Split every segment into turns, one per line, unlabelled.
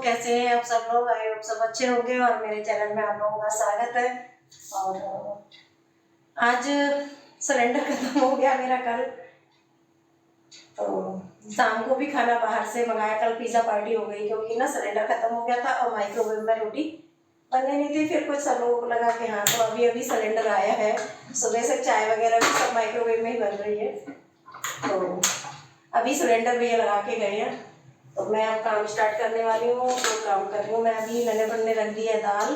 कैसे हैं आप सब लोग? आई होप सब अच्छे होंगे और मेरे चैनल में आप लोगों का स्वागत है। और आज सिलेंडर खत्म हो गया मेरा कल, तो शाम को भी खाना बाहर से मंगाया। कल पिज़्ज़ा पार्टी हो गई क्योंकि ना सिलेंडर खत्म हो गया था और माइक्रोवेव में रोटी बनने नहीं थी। फिर कुछ सब लोगों को लगा कि हाँ, तो अभी सिलेंडर आया है, सुबह से चाय वगैरह भी सब माइक्रोवेव में ही बन रही है। तो अभी सिलेंडर भी लगा के गए हैं, तो मैं अब काम स्टार्ट करने वाली हूँ। तो काम कर रही हूँ मैं अभी। मैंने बनने रख दी है दाल।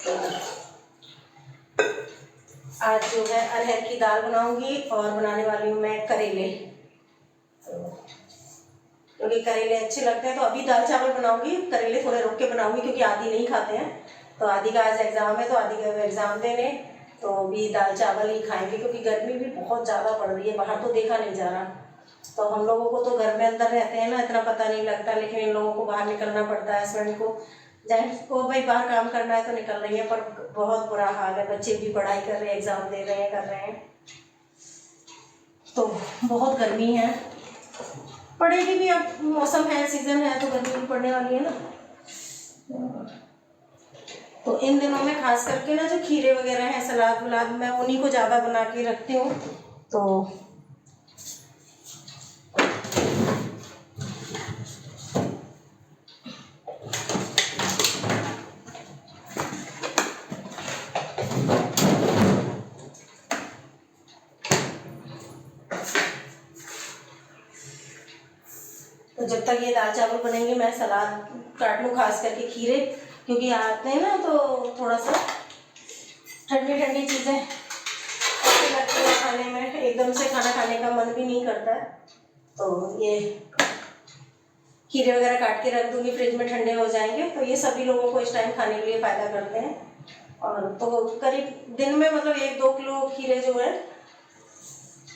तो आज जो है अरहर की दाल बनाऊंगी और बनाने वाली हूँ मैं करेले, क्योंकि करेले अच्छे लगते हैं। तो अभी दाल चावल बनाऊंगी, करेले थोड़े रुक के बनाऊंगी क्योंकि आदि नहीं खाते हैं। तो आदि का आज एग्ज़ाम है, तो आदि का एग्ज़ाम देने, तो अभी दाल चावल ही खाएंगे क्योंकि गर्मी भी बहुत ज़्यादा पड़ रही है। बाहर तो देखा नहीं जा रहा, तो हम लोगों को तो घर में अंदर रहते हैं ना, इतना पता नहीं लगता, लेकिन इन लोगों को बाहर निकलना पड़ता है। हस्बैंड को, जेंट्स को भाई बाहर काम करना है तो निकल रही है, पर बहुत बुरा हाल है। बच्चे भी पढ़ाई कर रहे हैं, एग्ज़ाम दे रहे हैं, कर रहे हैं, तो बहुत गर्मी है। पड़ेगी भी, अब मौसम है, सीजन है, तो गर्मी भी पड़ने वाली है ना। तो इन दिनों में खास करके ना जो खीरे वगैरह हैं, सलाद वलाद, मैं उन्हीं को ज़्यादा बना के रखती हूँ। तो जब तक ये दाल चावल बनेंगे मैं सलाद काट लूँ, खास करके खीरे, क्योंकि आते हैं ना तो थोड़ा सा ठंडी ठंडी चीज़ें अच्छी लगती है खाने में, एकदम से खाना खाने का मन भी नहीं करता है। तो ये खीरे वगैरह काट के रख दूँगी, फ्रिज में ठंडे हो जाएंगे, तो ये सभी लोगों को इस टाइम खाने के लिए फ़ायदा करते हैं। और तो करीब दिन में मतलब 1-2 किलो खीरे जो है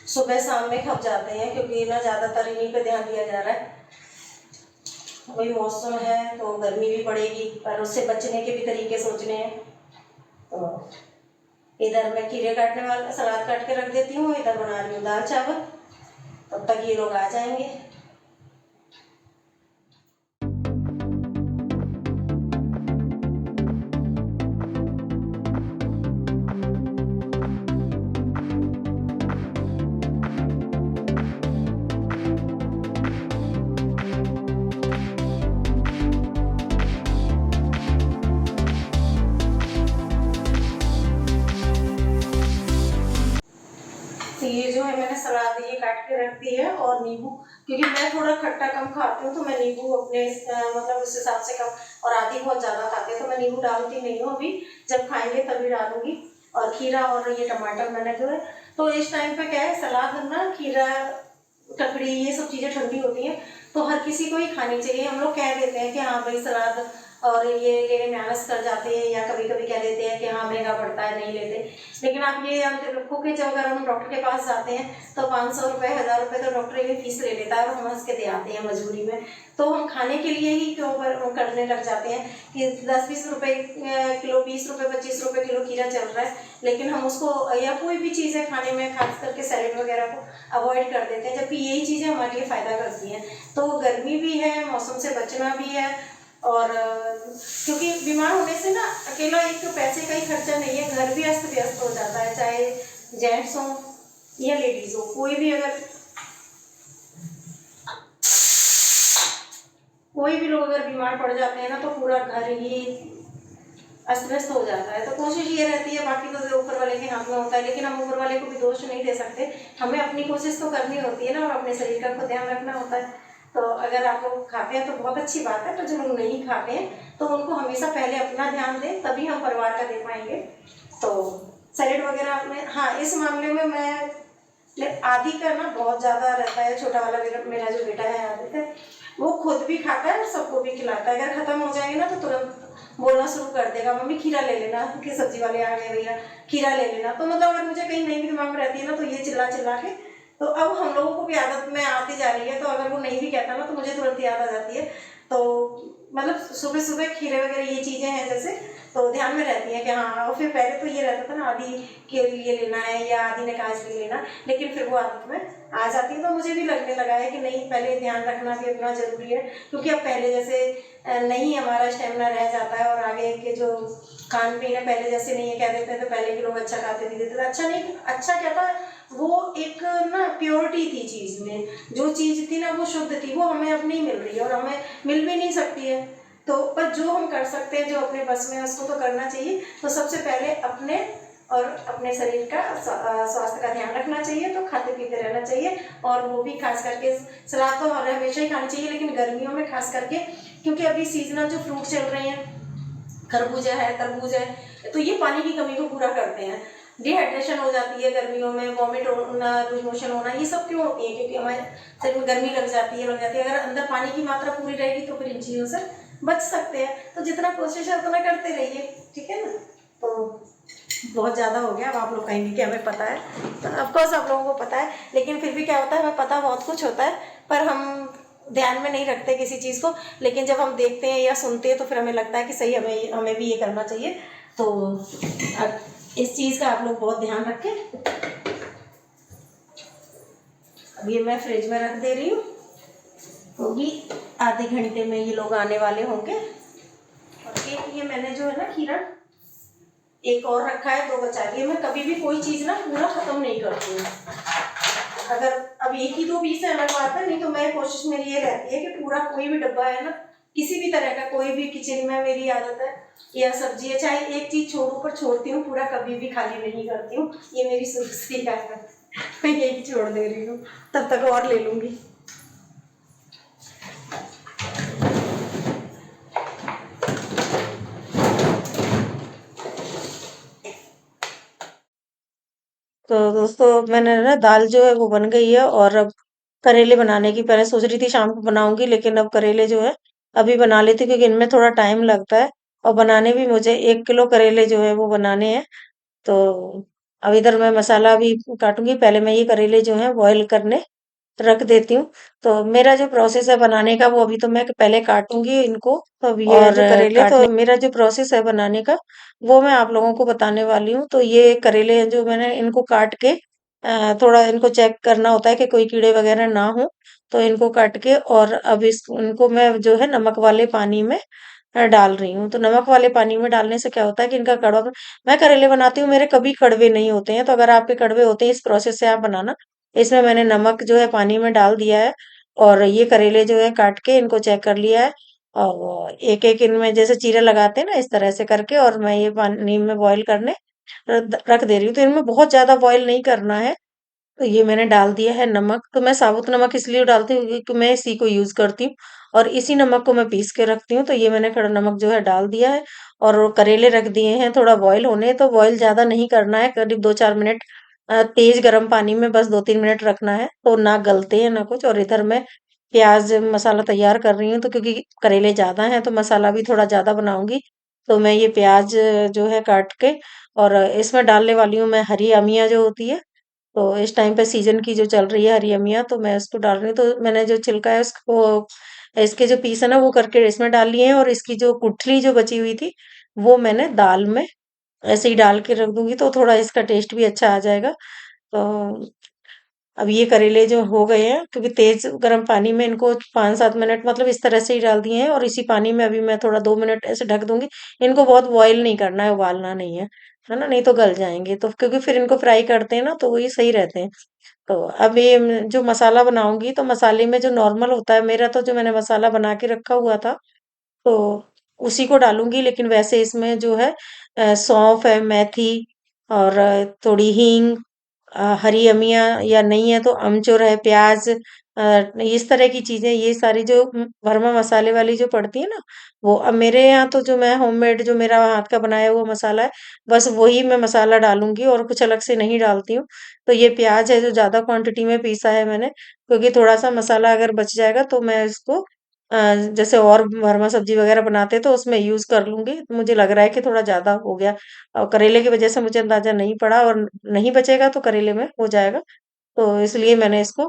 सुबह शाम में खप जाते हैं, क्योंकि ना ज़्यादातर इन्हीं पे ध्यान दिया जा रहा है। वही मौसम है तो गर्मी भी पड़ेगी, पर उससे बचने के भी तरीके सोचने हैं। तो इधर मैं खीरे काटने वाला सलाद काट के रख देती हूँ, इधर बना रही हूँ दाल चावल, तब तक ये लोग आ जाएंगे। ये जो है मैंने सलाद ये काट के रख दी है, और नींबू, क्योंकि मैं थोड़ा खट्टा कम खाती हूँ, तो मैं नींबू अपने मतलब उस हिसाब से कम, और आदि बहुत ज़्यादा खाते हैं तो मैं नींबू डालती नहीं हूँ। अभी जब खाएंगे तभी डालूंगी। और खीरा और ये टमाटर मैंने जो है, तो इस टाइम पे क्या है, सलाद ना, खीरा, ककड़ी, ये सब चीज़ें ठंडी होती हैं, तो हर किसी को ही खानी चाहिए। हम लोग कह देते हैं कि हाँ भाई सलाद, और ये लेने में आलस कर जाते हैं, या कभी कभी कह देते हैं कि हाँ महंगा पड़ता है, नहीं लेते। लेकिन आप ये याद रखो कि जब अगर हम डॉक्टर के पास जाते हैं तो 500 रुपये, 1000 रुपये तो डॉक्टर की फीस ले लेता है, और हम हंस के दे आते हैं मजबूरी में। तो हम खाने के लिए ही क्यों करने लग जाते हैं कि 10-20 रुपये किलो, 20 रुपये, 25 रुपये किलो खीरा चल रहा है, लेकिन हम उसको, या कोई भी चीज़ है खाने में, खास करके सैलेड वगैरह को अवॉइड कर देते हैं, जबकि यही चीज़ें हमारे लिए फ़ायदा करती हैं। तो गर्मी भी है, मौसम से बचना भी है, और क्योंकि बीमार होने से ना अकेला एक तो पैसे का ही खर्चा नहीं है, घर भी अस्त व्यस्त हो जाता है, चाहे जेंट्स हो या लेडीज हो, कोई भी लोग अगर बीमार पड़ जाते हैं ना, तो पूरा घर ही अस्त व्यस्त हो जाता है। तो कोशिश ये रहती है, बाकी तो ऊपर वाले के हाथ में होता है, लेकिन हम ऊपर वाले को भी दोष नहीं दे सकते, हमें अपनी कोशिश तो करनी होती है ना, और अपने शरीर का ध्यान रखना होता है। तो अगर आप लोग खाते हैं तो बहुत अच्छी बात है, पर जो लोग नहीं खाते हैं तो उनको हमेशा पहले अपना ध्यान दें, तभी हम परिवार का दे पाएंगे। तो सैलेड वगैरह में, हाँ, इस मामले में मैं आदि का ना बहुत ज़्यादा रहता है। छोटा वाला मेरा जो बेटा है आदि है, वो खुद भी खाता है और सबको भी खिलाता है। अगर ख़त्म हो जाएंगे ना तो तुरंत बोलना शुरू कर देगा, मम्मी खीरा ले लेना, कि सब्जी वाले आ गए भैया, खीरा ले लेना। तो मतलब अगर मुझे कहीं नहीं भी दिमाग में रहती है ना, तो ये चिल्ला चिल्ला के, तो अब हम लोगों को भी आदत में आती जा रही है, तो अगर वो नहीं भी कहता ना तो मुझे तुरंत याद आ जाती है। तो मतलब सुबह सुबह खीरे वगैरह ये चीज़ें हैं जैसे, तो ध्यान में रहती है कि हाँ। और फिर पहले तो ये रहता था ना, आधी के लिए लेना है या आधी निकाह के लिए लेना, लेकिन फिर वो आदत में आ जाती है। तो मुझे भी लगने लगा है कि नहीं, पहले ध्यान रखना भी उतना ज़रूरी है, क्योंकि अब पहले जैसे नहीं हमारा स्टेमिना रह जाता है, और आगे के जो खान पीन है पहले जैसे नहीं है। कह देते थे पहले के लोग अच्छा खाते पीते थे, अच्छा नहीं, अच्छा क्या था, वो एक ना प्योरिटी थी चीज़ में, जो चीज़ थी ना वो शुद्ध थी, वो हमें अब नहीं मिल रही है और हमें मिल भी नहीं सकती है। तो पर जो हम कर सकते हैं, जो अपने बस में है, उसको तो करना चाहिए। तो सबसे पहले अपने और अपने शरीर का स्वास्थ्य का ध्यान रखना चाहिए, तो खाते पीते रहना चाहिए। और वो भी खास करके सलाद तो हमेशा ही खानी चाहिए, लेकिन गर्मियों में खास करके, क्योंकि अभी सीजनल जो फ्रूट चल रहे हैं, खरबूजा है, तरबूज है, तो ये पानी की कमी को पूरा करते हैं। डिहाइड्रेशन हो जाती है गर्मियों में, वॉमिट होना, लूज मोशन होना, ये सब क्यों होती है? क्योंकि हमारे शरीर में गर्मी लग जाती है। अगर अंदर पानी की मात्रा पूरी रहेगी तो फिर इन चीज़ों से बच सकते हैं। तो जितना कोशिश है उतना करते रहिए, ठीक है ना। तो बहुत ज़्यादा हो गया, अब आप लोग कहेंगे कि हमें पता है, तो ऑफकोर्स आप लोगों को पता है, लेकिन फिर भी क्या होता है, हमें पता बहुत कुछ होता है, पर हम ध्यान में नहीं रखते किसी चीज़ को। लेकिन जब हम देखते हैं या सुनते हैं तो फिर हमें लगता है कि सही, हमें हमें भी ये करना चाहिए। तो अब इस चीज़ का आप लोग बहुत ध्यान रखें। अब ये मैं फ्रिज में रख दे रही हूँ, क्योंकि आधे घंटे में ये लोग आने वाले होंगे। और एक ये मैंने जो है ना खीरा एक और रखा है, 2 बचा लिए। मैं कभी भी कोई चीज़ ना पूरा ख़त्म नहीं करती हूँ। अगर अब एक ही 2 पीस है अलग बात है, नहीं तो मैं कोशिश मेरी ये रहती है कि पूरा कोई भी डब्बा है ना, किसी भी तरह का, कोई भी किचन में मेरी आदत है, या सब्जी है, चाहे एक चीज़ छोड़ू पर छोड़ती हूँ, पूरा कभी भी खाली नहीं करती हूँ। ये मेरी शुरू से ही आदत है। मैं यही छोड़ दे रही हूँ, तब तक और ले लूँगी। तो दोस्तों मैंने ना दाल जो है वो बन गई है, और अब करेले बनाने की, पहले सोच रही थी शाम को बनाऊंगी, लेकिन अब करेले जो है अभी बना लेती हूँ, क्योंकि इनमें थोड़ा टाइम लगता है। और बनाने भी मुझे 1 किलो करेले जो है वो बनाने हैं। तो अब इधर मैं मसाला भी काटूंगी, पहले मैं ये करेले जो है बॉईल करने रख देती हूँ। तो मेरा जो प्रोसेस है बनाने का, वो अभी तो मैं पहले काटूंगी इनको। तो अब ये
और
जो करेले, तो
काटने
मेरा जो प्रोसेस है बनाने का, वो मैं आप लोगों को बताने वाली हूँ। तो ये करेले हैं जो मैंने इनको काट के, थोड़ा इनको चेक करना होता है कि कोई कीड़े वगैरह ना हो। तो इनको काट के, और अब इनको मैं जो है नमक वाले पानी में डाल रही हूँ। तो नमक वाले पानी में डालने से क्या होता है कि इनका कड़वा, मैं करेले बनाती हूँ, मेरे कभी कड़वे नहीं होते हैं। तो अगर आपके कड़वे होते हैं, इस प्रोसेस से आप बनाना। इसमें मैंने नमक जो है पानी में डाल दिया है, और ये करेले जो है काट के इनको चेक कर लिया है। और एक एक इनमें जैसे चीरे लगाते हैं ना, इस तरह से करके, और मैं ये पानी में बॉईल करने रख दे रही हूँ। तो इनमें बहुत ज्यादा बॉईल नहीं करना है। तो ये मैंने डाल दिया है नमक। तो मैं साबुत नमक इसलिए डालती हूँ क्योंकि मैं इसी को यूज करती हूँ, और इसी नमक को मैं पीस के रखती हूँ। तो ये मैंने खड़ा नमक जो है डाल दिया है, और वो करेले रख दिए हैं थोड़ा बॉईल होने। तो बॉईल ज्यादा नहीं करना है, करीब 2-4 मिनट तेज गर्म पानी में बस 2-3 मिनट रखना है, तो ना गलते हैं ना कुछ। और इधर मैं प्याज मसाला तैयार कर रही हूँ, तो क्योंकि करेले ज्यादा हैं तो मसाला भी थोड़ा ज्यादा बनाऊंगी। तो मैं ये प्याज जो है काट के, और इसमें डालने वाली हूँ मैं हरी अमिया जो होती है। तो इस टाइम पे सीजन की जो चल रही है हरी अमिया, तो मैं इसको डाल रही हूँ। तो मैंने जो छिलका है उसको, इसके जो पीस है ना वो करके इसमें डाल लिए हैं, और इसकी जो गुठली जो बची हुई थी, वो मैंने दाल में ऐसे ही डाल के रख दूंगी, तो थोड़ा इसका टेस्ट भी अच्छा आ जाएगा। तो अब ये करेले जो हो गए हैं, क्योंकि तेज गर्म पानी में इनको 5-7 मिनट मतलब इस तरह से ही डाल दिए हैं, और इसी पानी में अभी मैं थोड़ा 2 मिनट ऐसे ढक दूंगी। इनको बहुत बॉईल नहीं करना है, उबालना नहीं है ना, नहीं तो गल जाएंगे। तो क्योंकि फिर इनको फ्राई करते हैं ना, तो ये सही रहते हैं। तो अब ये जो मसाला बनाऊंगी, तो मसाले में जो नॉर्मल होता है मेरा, तो जो मैंने मसाला बना के रखा हुआ था, तो उसी को डालूंगी। लेकिन वैसे इसमें जो है सौंफ है, मेथी, और थोड़ी हींग, हरी अमिया, या नहीं है तो अमचूर है, प्याज, इस तरह की चीजें, ये सारी जो भरमा मसाले वाली जो पड़ती है ना, वो अब मेरे यहाँ तो जो मैं होममेड जो मेरा हाथ का बनाया हुआ मसाला है, बस वही मैं मसाला डालूंगी, और कुछ अलग से नहीं डालती हूँ। तो ये प्याज है जो ज्यादा क्वांटिटी में पीसा है मैंने, क्योंकि थोड़ा सा मसाला अगर बच जाएगा तो मैं इसको जैसे और भरमा सब्जी वगैरह बनाते हैं तो उसमें यूज कर लूंगी। मुझे लग रहा है कि थोड़ा ज्यादा हो गया, और करेले की वजह से मुझे अंदाजा नहीं पड़ा, और नहीं बचेगा तो करेले में हो जाएगा। तो इसलिए मैंने इसको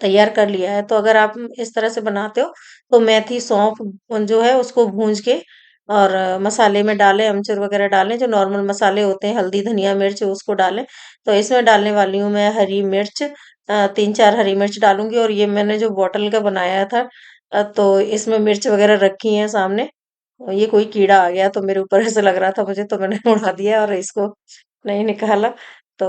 तैयार कर लिया है। तो अगर आप इस तरह से बनाते हो तो मेथी, सौंफ जो है उसको भूंज के और मसाले में डालें, अमचूर वगैरह डालें, जो नॉर्मल मसाले होते हैं, हल्दी, धनिया, मिर्च उसको डालें। तो इसमें डालने वाली हूँ मैं हरी मिर्च, 3-4 हरी मिर्च डालूँगी। और ये मैंने जो बॉटल का बनाया था तो इसमें मिर्च वगैरह रखी हैं सामने। ये कोई कीड़ा आ गया तो मेरे ऊपर ऐसे लग रहा था मुझे, तो मैंने उड़ा दिया और इसको नहीं निकाला। तो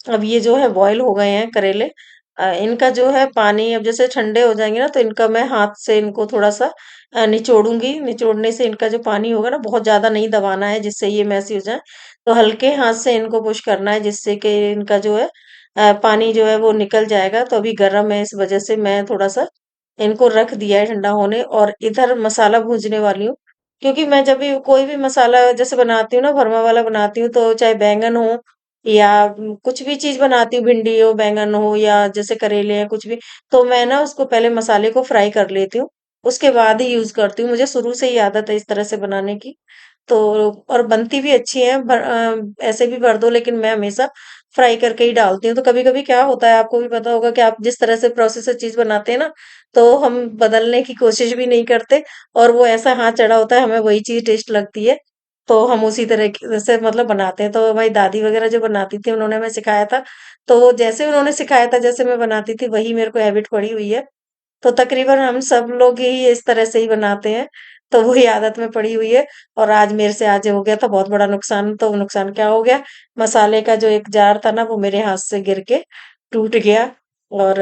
अब ये जो है बॉईल हो गए हैं करेले। इनका जो है पानी अब जैसे ठंडे हो जाएंगे ना, तो इनका मैं हाथ से इनको थोड़ा सा निचोड़ूंगी। निचोड़ने से इनका जो पानी होगा ना, बहुत ज्यादा नहीं दबाना है जिससे ये मैसी हो जाए। तो हल्के हाथ से इनको पुश करना है जिससे कि इनका जो है पानी जो है वो निकल जाएगा। तो अभी गर्म है, इस वजह से मैं थोड़ा सा इनको रख दिया है ठंडा होने, और इधर मसाला भूनने वाली हूँ। क्योंकि मैं जब भी कोई भी मसाला जैसे बनाती हूँ ना, भरमा वाला बनाती हूँ, तो चाहे बैंगन हो या कुछ भी चीज बनाती हूँ, भिंडी हो, बैंगन हो या जैसे करेले हैं, कुछ भी, तो मैं ना उसको पहले मसाले को फ्राई कर लेती हूँ, उसके बाद ही यूज करती हूँ। मुझे शुरू से ही आदत है इस तरह से बनाने की। तो और बनती भी अच्छी है, ऐसे भी भर दो, लेकिन मैं हमेशा फ्राई करके ही डालती हूँ। तो कभी कभी क्या होता है, आपको भी पता होगा कि आप जिस तरह से प्रोसेस से चीज बनाते हैं ना, तो हम बदलने की कोशिश भी नहीं करते, और वो ऐसा हाथ चढ़ा होता है, हमें वही चीज टेस्ट लगती है, तो हम उसी तरह से मतलब बनाते हैं। तो भाई दादी वगैरह जो बनाती थी, उन्होंने हमें सिखाया था, तो वो जैसे उन्होंने सिखाया था, जैसे मैं बनाती थी, वही मेरे को हैबिट पड़ी हुई है। तो तकरीबन हम सब लोग ही इस तरह से ही बनाते हैं, तो वही आदत में पड़ी हुई है। और आज मेरे से आज हो गया था बहुत बड़ा नुकसान। तो नुकसान क्या हो गया, मसाले का जो एक जार था ना, वो मेरे हाथ से गिर के टूट गया। और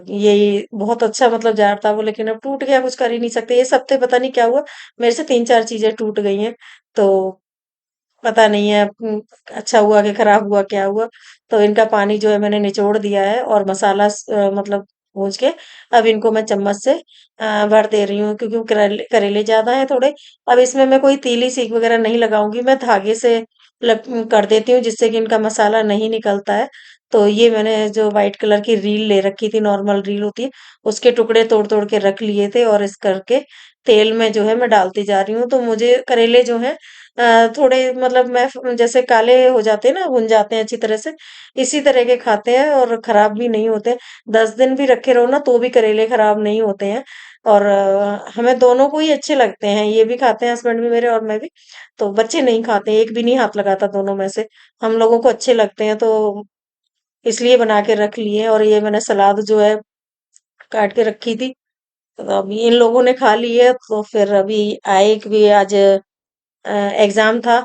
ये बहुत अच्छा मतलब जार था वो, लेकिन अब टूट गया, कुछ कर ही नहीं सकते। इस हफ्ते पता नहीं क्या हुआ, मेरे से 3-4 चीजें टूट गई हैं। तो पता नहीं है अच्छा हुआ कि खराब हुआ, क्या हुआ। तो इनका पानी जो है मैंने निचोड़ दिया है, और मसाला मतलब भूज के अब इनको मैं चम्मच से भर दे रही हूँ, क्योंकि करेले करेले ज्यादा है थोड़े। अब इसमें मैं कोई तीली सीख वगैरह नहीं लगाऊंगी, मैं धागे से कर देती हूँ, जिससे कि इनका मसाला नहीं निकलता है। तो ये मैंने जो व्हाइट कलर की रील ले रखी थी, नॉर्मल रील होती है, उसके टुकड़े तोड़ तोड़ के रख लिए थे, और इस करके तेल में जो है मैं डालती जा रही हूँ। तो मुझे करेले जो है थोड़े मतलब मैं जैसे काले हो जाते हैं ना, भुन जाते हैं अच्छी तरह से, इसी तरह के खाते हैं, और खराब भी नहीं होते। 10 दिन भी रखे रहो ना, तो भी करेले खराब नहीं होते हैं। और हमें दोनों को ही अच्छे लगते हैं, ये भी खाते हैं हस्बैंड भी मेरे, और मैं भी। तो बच्चे नहीं खाते, एक भी नहीं हाथ लगाता दोनों में से। हम लोगों को अच्छे लगते हैं, तो इसलिए बना के रख लिए। और ये मैंने सलाद जो है काट के रखी थी, तो अभी इन लोगों ने खा ली है। तो फिर अभी आए कि भी आज एग्जाम था,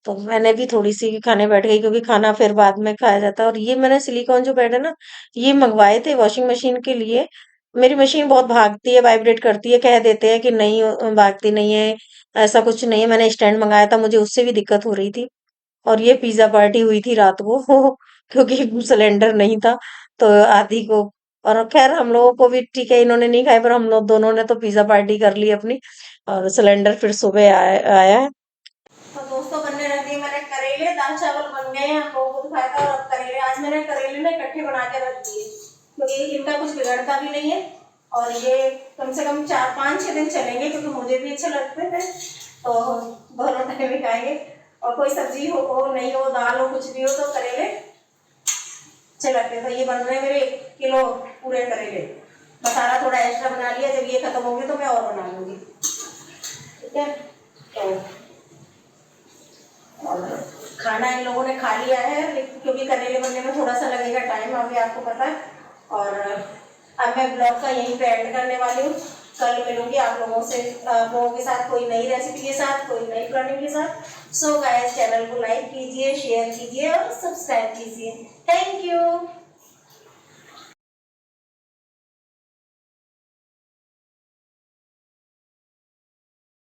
तो मैंने भी थोड़ी सी खाने बैठ गई, क्योंकि खाना फिर बाद में खाया जाता है। और ये मैंने सिलिकॉन जो पैड है ना, ये मंगवाए थे वॉशिंग मशीन के लिए। मेरी मशीन बहुत भागती है, वाइब्रेट करती है, कह देते हैं कि नहीं भागती नहीं है, ऐसा कुछ नहीं है। मैंने स्टैंड मंगाया था, मुझे उससे भी दिक्कत हो रही थी। और ये पिज्जा पार्टी हुई थी रात को क्योंकि सिलेंडर नहीं था, तो आधी को। और खैर हम लोगों को भी ठीक है, इन्होंने नहीं खाए, पर हम लोग दोनों ने तो पिज्जा पार्टी कर ली अपनी। और सिलेंडर फिर सुबह आया है। तो दोस्तों बनने रख दिए मैंने करेले, दाल चावल बन गए हैं, हम लोगों को दिखाया था। और अब करेले आज मैंने करेले ना इकट्ठे बना के रख दिए, क्योंकि इनका कुछ बिगड़ता भी नहीं है, और ये कम से कम 4-5-6 दिन चलेंगे, क्योंकि मुझे भी अच्छे लगते हैं, तो दोनों टाइम भी खाएंगे। और कोई सब्जी हो नहीं हो, दाल हो, कुछ भी हो, तो करेले अच्छे लगते हैं। तो ये बन रहे हैं मेरे 1 किलो पूरे करेले। मसाला थोड़ा एक्स्ट्रा बना लिया, जब ये खत्म होंगे तो मैं और बना लूंगी, ठीक है। तो और खाना इन लोगों ने खा लिया है, क्योंकि करेले बनने में थोड़ा सा लगेगा टाइम, अभी आपको पता है। और अब मैं ब्लॉग का यहीं पे एंड करने वाली हूँ। कल मिलूंगी आप लोगों से, आप लोगों के साथ, कोई नई रेसिपी के साथ, कोई नई प्लानिंग के साथ। सो गाइस, चैनल को लाइक कीजिए, शेयर कीजिए और सब्सक्राइब कीजिए। Thank you.